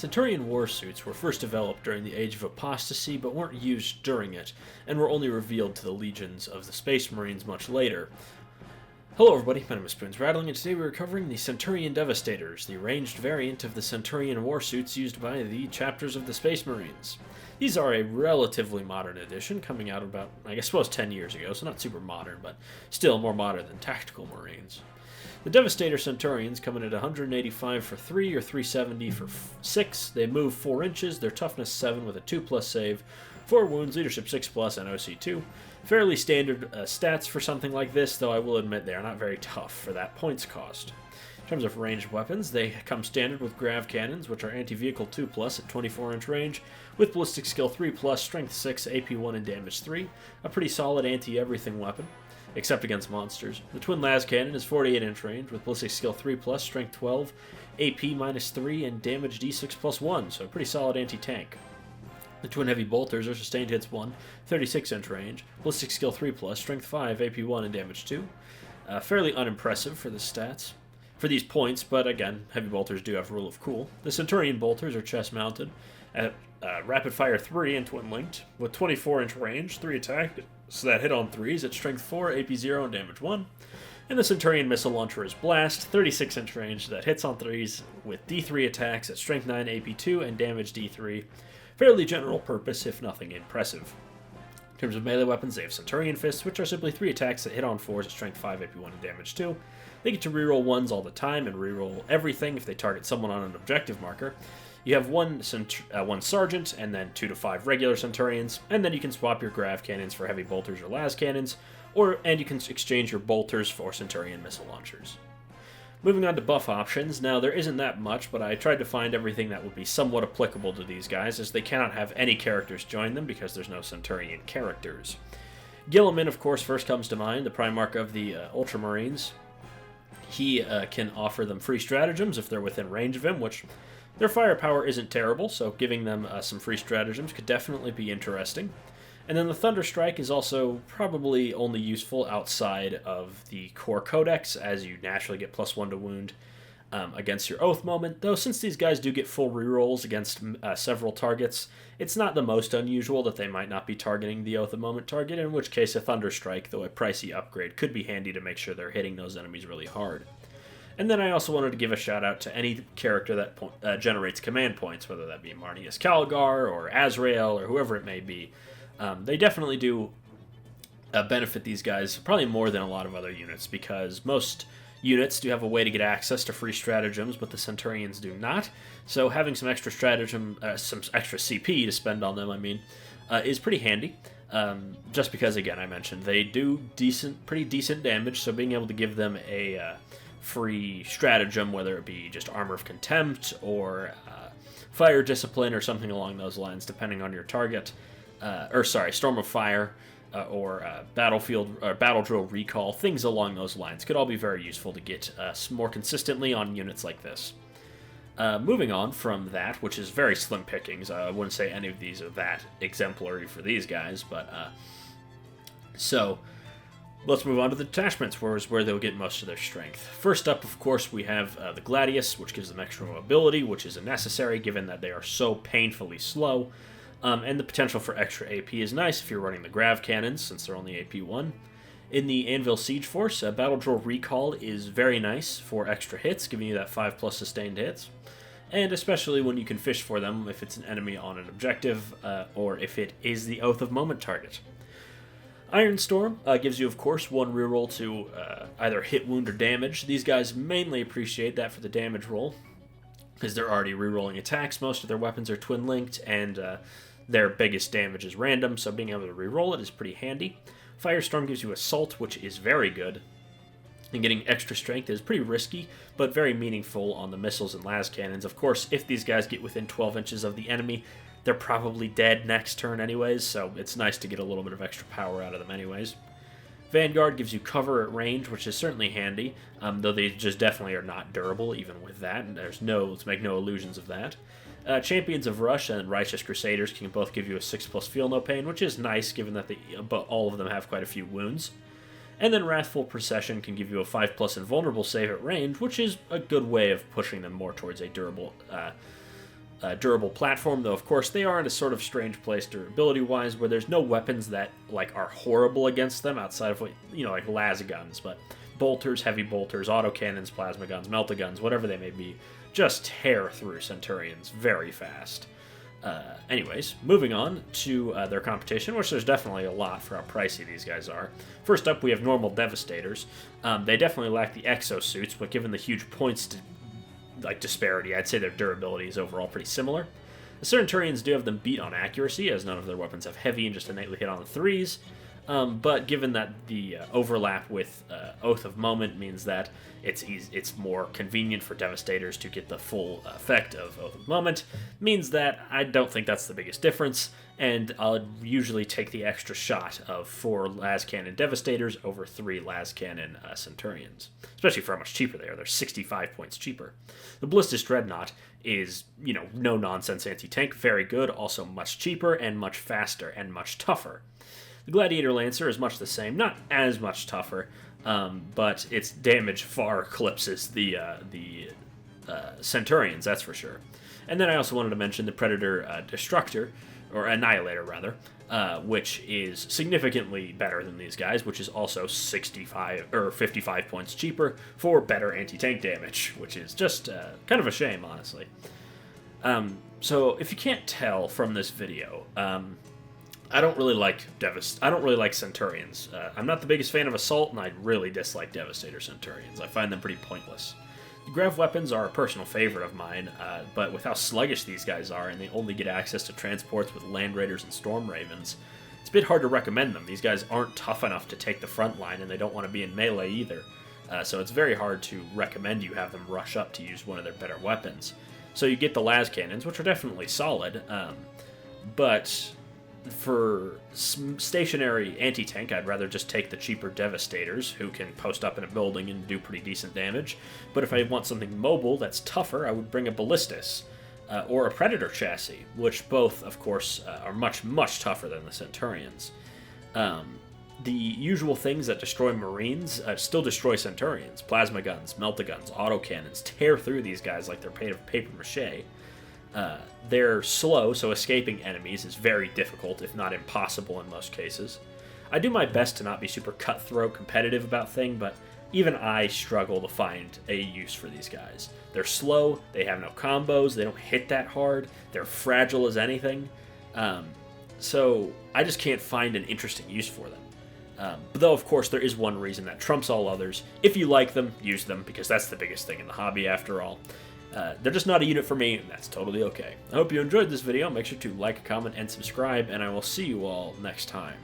Centurion warsuits were first developed during the Age of Apostasy, but weren't used during it, and were only revealed to the legions of the Space Marines much later. Hello everybody, my name is Spoons Rattling, and today we're covering the Centurion Devastators, the arranged variant of the Centurion warsuits used by the chapters of the Space Marines. These are a relatively modern edition, coming out about, I suppose 10 years ago, so not super modern, but still more modern than Tactical Marines. The Devastator Centurions come in at 185 for 3 or 370 for 6. They move 4 inches, their toughness 7 with a 2+ save, 4 wounds, leadership 6+, and OC 2. Fairly standard stats for something like this, though I will admit they are not very tough for that points cost. In terms of ranged weapons, they come standard with grav cannons, which are anti-vehicle 2+ at 24-inch range, with ballistic skill 3+, strength 6, AP 1, and damage 3. A pretty solid anti-everything weapon, except against monsters. The twin las cannon is 48-inch range, with ballistic skill 3+, strength 12, AP -3, and damage d6+1, so a pretty solid anti-tank. The twin heavy bolters are sustained hits 1, 36-inch range, ballistic skill 3+, strength 5, AP 1, and damage 2. Fairly unimpressive for the stats. For these points, but again, heavy bolters do have rule of cool. The Centurion bolters are chest mounted at rapid fire 3 and twin linked, with 24-inch range, 3 attack, so that hit on 3s at strength 4, AP 0, and damage 1. And the Centurion missile launcher is blast, 36-inch range, that hits on 3s with D3 attacks at strength 9, AP 2, and damage D3. Fairly general purpose, if nothing impressive. In terms of melee weapons, they have Centurion fists, which are simply 3 attacks that hit on 4s at strength 5, AP 1, and damage 2. They get to reroll 1s all the time and reroll everything if they target someone on an objective marker. You have one sergeant, and then 2 to 5 regular Centurions, and then you can swap your grav cannons for heavy bolters or las cannons, and you can exchange your bolters for Centurion missile launchers. Moving on to buff options, now there isn't that much, but I tried to find everything that would be somewhat applicable to these guys, as they cannot have any characters join them because there's no Centurion characters. Gilliman, of course, first comes to mind, the Primarch of the Ultramarines. He can offer them free stratagems if they're within range of him, which their firepower isn't terrible, so giving them some free stratagems could definitely be interesting. And then the Thunderstrike is also probably only useful outside of the core codex, as you naturally get +1 to wound against your oath moment, though since these guys do get full rerolls against several targets, it's not the most unusual that they might not be targeting the oath of moment target, in which case a Thunderstrike, though a pricey upgrade, could be handy to make sure they're hitting those enemies really hard. And then I also wanted to give a shout out to any character that generates command points, whether that be Marneus Calgar or Azrael or whoever it may be. They definitely do benefit these guys, probably more than a lot of other units, because most units do have a way to get access to free stratagems, but the Centurions do not. So having some extra stratagem, some extra CP to spend on them, is pretty handy. Just because, again, I mentioned they do pretty decent damage, so being able to give them a free stratagem, whether it be just Armor of Contempt or Fire Discipline or something along those lines, depending on your target. Storm of Fire, or Battlefield or Battle Drill Recall, things along those lines could all be very useful to get more consistently on units like this. Moving on from that, which is very slim pickings, I wouldn't say any of these are that exemplary for these guys, but so let's move on to the detachments, where they'll get most of their strength. First up, of course, we have the Gladius, which gives them extra mobility, which is necessary given that they are so painfully slow. And the potential for extra AP is nice if you're running the grav cannons, since they're only AP 1. In the Anvil Siege Force, Battle Drill Recall is very nice for extra hits, giving you that 5+ sustained hits. And especially when you can fish for them if it's an enemy on an objective, or if it is the Oath of Moment target. Iron Storm gives you, of course, 1 reroll to either hit, wound, or damage. These guys mainly appreciate that for the damage roll, because they're already rerolling attacks. Most of their weapons are twin-linked, and their biggest damage is random, so being able to reroll it is pretty handy. Firestorm gives you Assault, which is very good, and getting extra strength is pretty risky, but very meaningful on the missiles and las cannons. Of course, if these guys get within 12 inches of the enemy, they're probably dead next turn anyways, so it's nice to get a little bit of extra power out of them anyways. Vanguard gives you cover at range, which is certainly handy, though they just definitely are not durable even with that, and let's make no illusions of that. Champions of Rush and Righteous Crusaders can both give you a 6+ Feel No Pain, which is nice given that all of them have quite a few wounds. And then Wrathful Procession can give you a 5+ Invulnerable save at range, which is a good way of pushing them more towards a durable durable platform, though of course they are in a sort of strange place durability-wise, where there's no weapons that like are horrible against them outside of, you know, like las guns, but bolters, heavy bolters, autocannons, plasma guns, melta-guns, whatever they may be, just tear through Centurions very fast. Anyways, moving on to their competition, which there's definitely a lot for how pricey these guys are. First up, we have normal Devastators. They definitely lack the exosuits, but given the huge points disparity, I'd say their durability is overall pretty similar. The Centurions do have them beat on accuracy, as none of their weapons have heavy and just innately hit on the 3s. But given that the overlap with Oath of Moment means that it's more convenient for Devastators to get the full effect of Oath of Moment, means that I don't think that's the biggest difference, and I'll usually take the extra shot of 4 las cannon Devastators over 3 las cannon Centurions, especially for how much cheaper they are. They're 65 points cheaper. The Ballistus Dreadnought is, you know, no-nonsense anti-tank, very good, also much cheaper and much faster and much tougher. The Gladiator Lancer is much the same, not as much tougher, but its damage far eclipses the Centurions, that's for sure. And then I also wanted to mention the Predator Destructor, or Annihilator rather, which is significantly better than these guys, which is also 65 or 55 points cheaper for better anti-tank damage, which is just kind of a shame, honestly. So if you can't tell from this video, I don't really like Centurions. I'm not the biggest fan of Assault, and I really dislike Devastator Centurions. I find them pretty pointless. The Grav weapons are a personal favorite of mine, but with how sluggish these guys are, and they only get access to transports with Land Raiders and Storm Ravens, it's a bit hard to recommend them. These guys aren't tough enough to take the front line, and they don't want to be in melee either. So it's very hard to recommend you have them rush up to use one of their better weapons. So you get the las cannons, which are definitely solid, but for stationary anti-tank, I'd rather just take the cheaper Devastators, who can post up in a building and do pretty decent damage. But if I want something mobile that's tougher, I would bring a Ballistus, or a Predator chassis, which both, of course, are much, much tougher than the Centurions. The usual things that destroy Marines still destroy Centurions. Plasma guns, melta-guns, autocannons tear through these guys like they're made of papier-mâché. They're slow, so escaping enemies is very difficult, if not impossible in most cases. I do my best to not be super cutthroat competitive about things, but even I struggle to find a use for these guys. They're slow, they have no combos, they don't hit that hard, they're fragile as anything, so I just can't find an interesting use for them. But though, of course, there is one reason that trumps all others. If you like them, use them, because that's the biggest thing in the hobby after all. They're just not a unit for me, and that's totally okay. I hope you enjoyed this video. Make sure to like, comment, and subscribe, and I will see you all next time.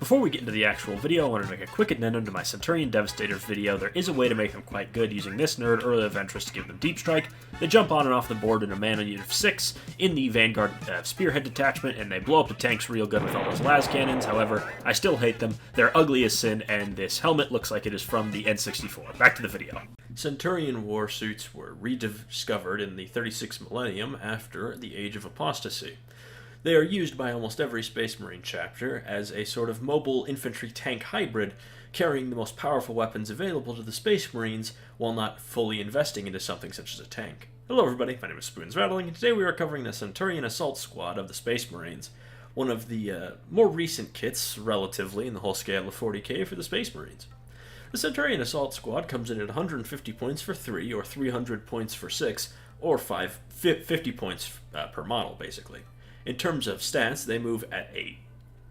Before we get into the actual video, I want to make a quick addendum to my Centurion Devastators video. There is a way to make them quite good using this nerd early of interest to give them deep strike. They jump on and off the board in a mana unit of 6 in the Vanguard Spearhead detachment, and they blow up the tanks real good with all those las cannons. However, I still hate them. They're ugly as sin, and this helmet looks like it is from the N64. Back to the video. Centurion warsuits were rediscovered in the 36th millennium after the Age of Apostasy. They are used by almost every Space Marine chapter as a sort of mobile infantry tank hybrid, carrying the most powerful weapons available to the Space Marines while not fully investing into something such as a tank. Hello everybody, my name is Spoons Rattling, and today we are covering the Centurion Assault Squad of the Space Marines, one of the more recent kits, relatively, in the whole scale of 40k for the Space Marines. The Centurion Assault Squad comes in at 150 points for 3, or 300 points for 6, or 50 points per model, basically. In terms of stats, they move at a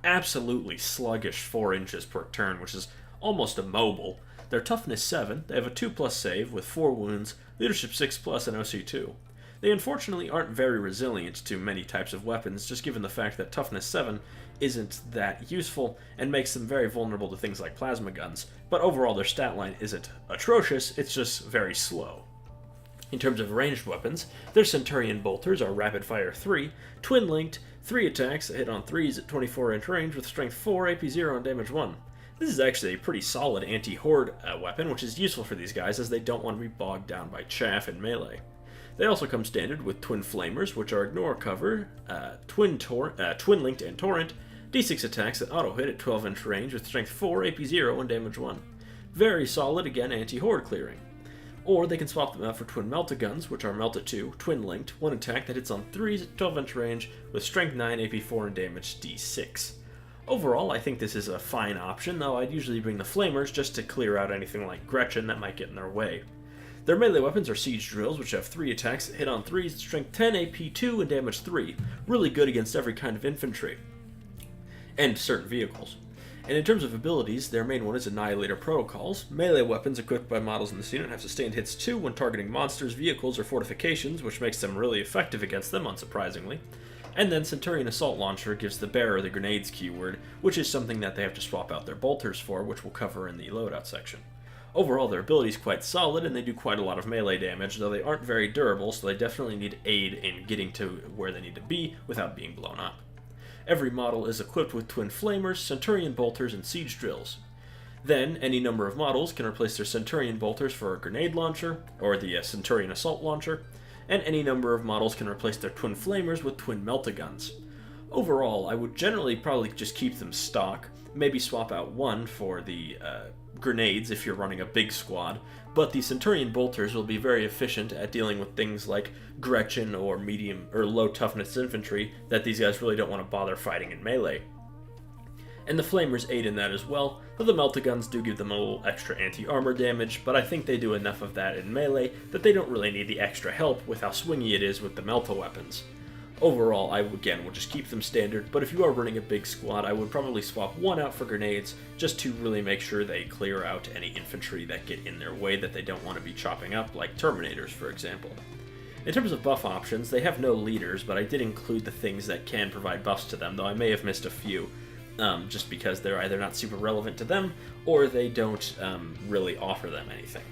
absolutely sluggish 4 inches per turn, which is almost immobile. They're toughness 7, they have a 2+ save with 4 wounds, leadership 6+, and OC 2. They unfortunately aren't very resilient to many types of weapons, just given the fact that toughness 7 isn't that useful and makes them very vulnerable to things like plasma guns, but overall their stat line isn't atrocious, it's just very slow. In terms of ranged weapons, their Centurion bolters are rapid fire 3, twin linked, 3 attacks that hit on 3s at 24-inch range with strength 4, AP 0, and damage 1. This is actually a pretty solid anti-horde weapon, which is useful for these guys as they don't want to be bogged down by chaff in melee. They also come standard with twin flamers, which are ignore cover, twin linked and torrent, d6 attacks that auto hit at 12-inch range with strength 4, AP 0, and damage 1. Very solid, again, anti-horde clearing. Or they can swap them out for twin melt-a-guns, which are melt at 2, twin-linked, one attack that hits on 3s at 12-inch range with strength 9, AP 4, and damage d6. Overall, I think this is a fine option, though I'd usually bring the flamers just to clear out anything like Gretchen that might get in their way. Their melee weapons are siege drills, which have 3 attacks that hit on 3s, strength 10, AP 2, and damage 3. Really good against every kind of infantry. And certain vehicles. And in terms of abilities, their main one is Annihilator Protocols. Melee weapons equipped by models in this unit have sustained hits 2 when targeting monsters, vehicles, or fortifications, which makes them really effective against them, unsurprisingly. And then Centurion Assault Launcher gives the bearer the grenades keyword, which is something that they have to swap out their bolters for, which we'll cover in the loadout section. Overall, their ability is quite solid, and they do quite a lot of melee damage, though they aren't very durable, so they definitely need aid in getting to where they need to be without being blown up. Every model is equipped with twin flamers, Centurion bolters, and siege drills. Then, any number of models can replace their Centurion bolters for a grenade launcher, or the Centurion Assault Launcher, and any number of models can replace their twin flamers with twin melt-a-guns. Overall, I would generally probably just keep them stock, maybe swap out one for the grenades if you're running a big squad, but the Centurion bolters will be very efficient at dealing with things like Gretchen or medium or low toughness infantry that these guys really don't want to bother fighting in melee. And the flamers aid in that as well, though the melt-a-guns do give them a little extra anti-armor damage, but I think they do enough of that in melee that they don't really need the extra help with how swingy it is with the melta-weapons. Overall, I again will just keep them standard, but if you are running a big squad, I would probably swap one out for grenades, just to really make sure they clear out any infantry that get in their way that they don't want to be chopping up, like Terminators, for example. In terms of buff options, they have no leaders, but I did include the things that can provide buffs to them, though I may have missed a few, just because they're either not super relevant to them, or they don't really offer them anything.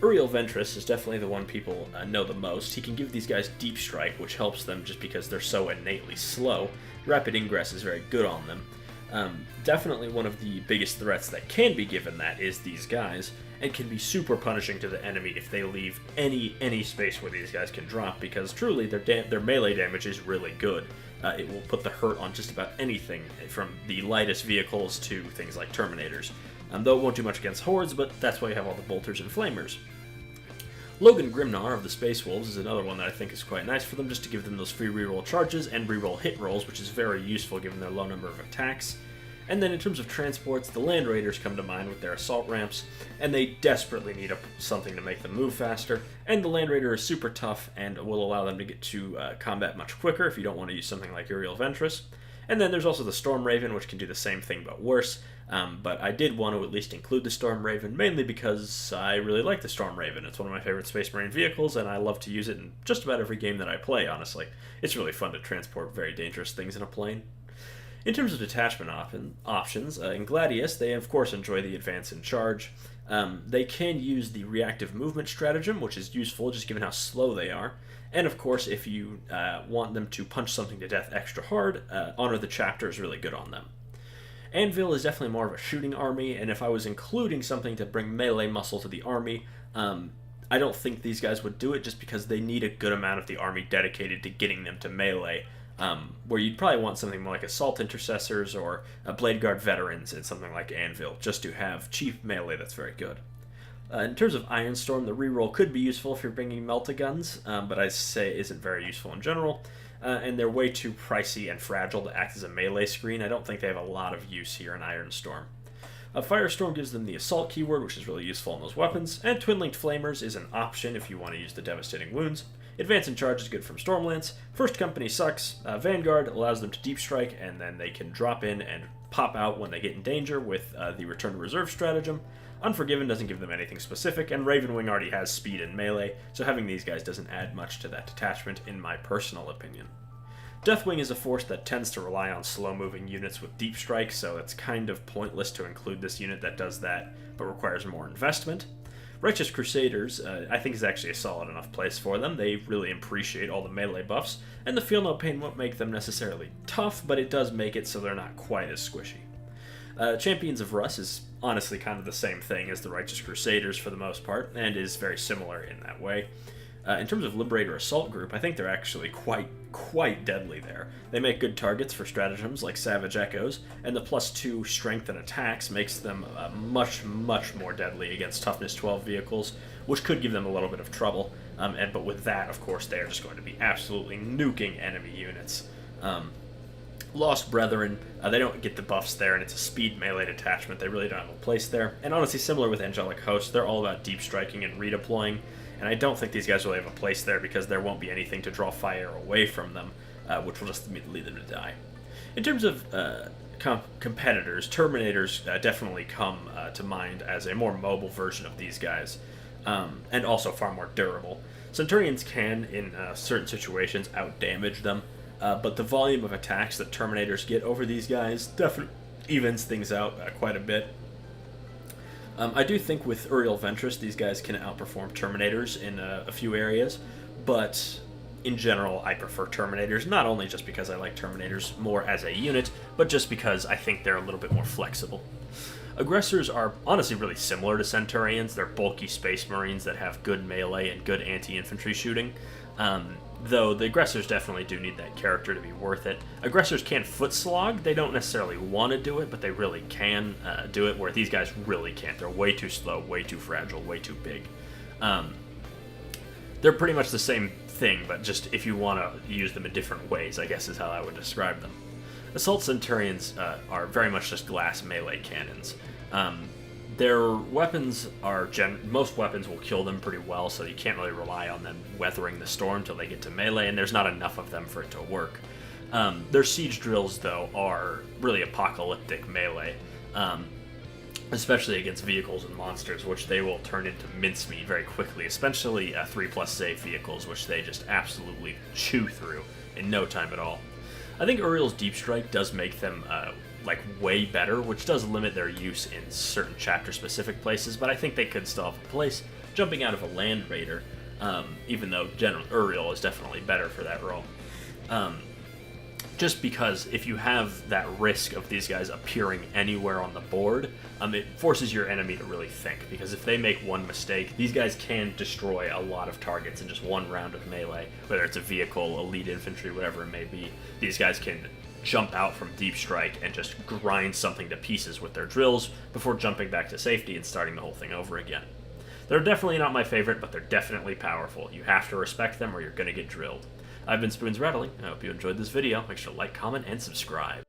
Uriel Ventress is definitely the one people know the most. He can give these guys deep strike, which helps them just because they're so innately slow. Rapid ingress is very good on them. Definitely one of the biggest threats that can be given that is these guys, and can be super punishing to the enemy if they leave any space where these guys can drop, because truly their melee damage is really good. It will put the hurt on just about anything, from the lightest vehicles to things like Terminators. Though it won't do much against hordes, but that's why you have all the bolters and flamers. Logan Grimnar of the Space Wolves is another one that I think is quite nice for them, just to give them those free reroll charges and reroll hit rolls, which is very useful given their low number of attacks. And then in terms of transports, the Land Raiders come to mind with their assault ramps, and they desperately need something to make them move faster, and the Land Raider is super tough and will allow them to get to combat much quicker if you don't want to use something like Uriel Ventress. And then there's also the Storm Raven, which can do the same thing but worse, but I did want to at least include the Storm Raven, mainly because I really like the Storm Raven. It's one of my favorite Space Marine vehicles, and I love to use it in just about every game that I play, honestly. It's really fun to transport very dangerous things in a plane. In terms of detachment options, in Gladius, they of course enjoy the advance and charge. They can use the reactive movement stratagem, which is useful just given how slow they are. And of course, if you want them to punch something to death extra hard, Honor the Chapter is really good on them. Anvil is definitely more of a shooting army, and if I was including something to bring melee muscle to the army, I don't think these guys would do it just because they need a good amount of the army dedicated to getting them to melee, where you'd probably want something more like Assault Intercessors or Blade Guard Veterans and something like Anvil, just to have cheap melee that's very good. In terms of Ironstorm, the reroll could be useful if you're bringing Melta-Guns, but I say isn't very useful in general, and they're way too pricey and fragile to act as a melee screen. I don't think they have a lot of use here in Ironstorm. Firestorm gives them the Assault keyword, which is really useful in those weapons, and Twin-Linked Flamers is an option if you want to use the Devastating Wounds. Advance and Charge is good from Stormlance. First Company sucks. Vanguard allows them to Deep Strike, and then they can drop in and pop out when they get in danger with the Return to Reserve stratagem. Unforgiven doesn't give them anything specific, and Ravenwing already has speed and melee, so having these guys doesn't add much to that detachment, in my personal opinion. Deathwing is a force that tends to rely on slow-moving units with Deep Strike, so it's kind of pointless to include this unit that does that, but requires more investment. Righteous Crusaders, I think is actually a solid enough place for them. They really appreciate all the melee buffs, and the Feel No Pain won't make them necessarily tough, but it does make it so they're not quite as squishy. Champions of Russ is honestly kind of the same thing as the Righteous Crusaders for the most part, and is very similar in that way. In terms of Liberator Assault Group, I think they're actually quite deadly there. They make good targets for stratagems like Savage Echoes, and the +2 strength and attacks makes them much more deadly against Toughness 12 vehicles, which could give them a little bit of trouble. But with that, of course, they are just going to be absolutely nuking enemy units. Lost Brethren, they don't get the buffs there, and it's a speed melee detachment. They really don't have a place there. And honestly, similar with Angelic Host, they're all about deep striking and redeploying. And I don't think these guys really have a place there because there won't be anything to draw fire away from them, which will just lead them to die. In terms of competitors, Terminators definitely come to mind as a more mobile version of these guys, and also far more durable. Centurions can, in certain situations, outdamage them, but the volume of attacks that Terminators get over these guys definitely evens things out quite a bit. I do think with Uriel Ventress, these guys can outperform Terminators in a few areas, but in general, I prefer Terminators, not only just because I like Terminators more as a unit, but just because I think they're a little bit more flexible. Aggressors are honestly really similar to Centurions. They're bulky Space Marines that have good melee and good anti-infantry shooting. Though the Aggressors definitely do need that character to be worth it. Aggressors can foot slog. They don't necessarily want to do it, but they really can do it, where these guys really can't. They're way too slow, way too fragile, way too big. They're pretty much the same thing, but just if you want to use them in different ways, I guess is how I would describe them. Assault Centurions are very much just glass melee cannons. Their weapons are most weapons will kill them pretty well, so you can't really rely on them weathering the storm till they get to melee, and there's not enough of them for it to work. Their siege drills, though, are really apocalyptic melee, especially against vehicles and monsters, which they will turn into mincemeat very quickly, especially 3+ save vehicles, which they just absolutely chew through in no time at all. I think Uriel's Deep Strike does make them way better, which does limit their use in certain chapter-specific places, but I think they could still have a place jumping out of a Land Raider, even though General Uriel is definitely better for that role. Just because if you have that risk of these guys appearing anywhere on the board, it forces your enemy to really think, because if they make one mistake, these guys can destroy a lot of targets in just one round of melee, whether it's a vehicle, elite infantry, whatever it may be. These guys can jump out from Deep Strike and just grind something to pieces with their drills before jumping back to safety and starting the whole thing over again. They're definitely not my favorite, but they're definitely powerful. You have to respect them or you're going to get drilled. I've been Spoons Rattling. I hope you enjoyed this video. Make sure to like, comment, and subscribe.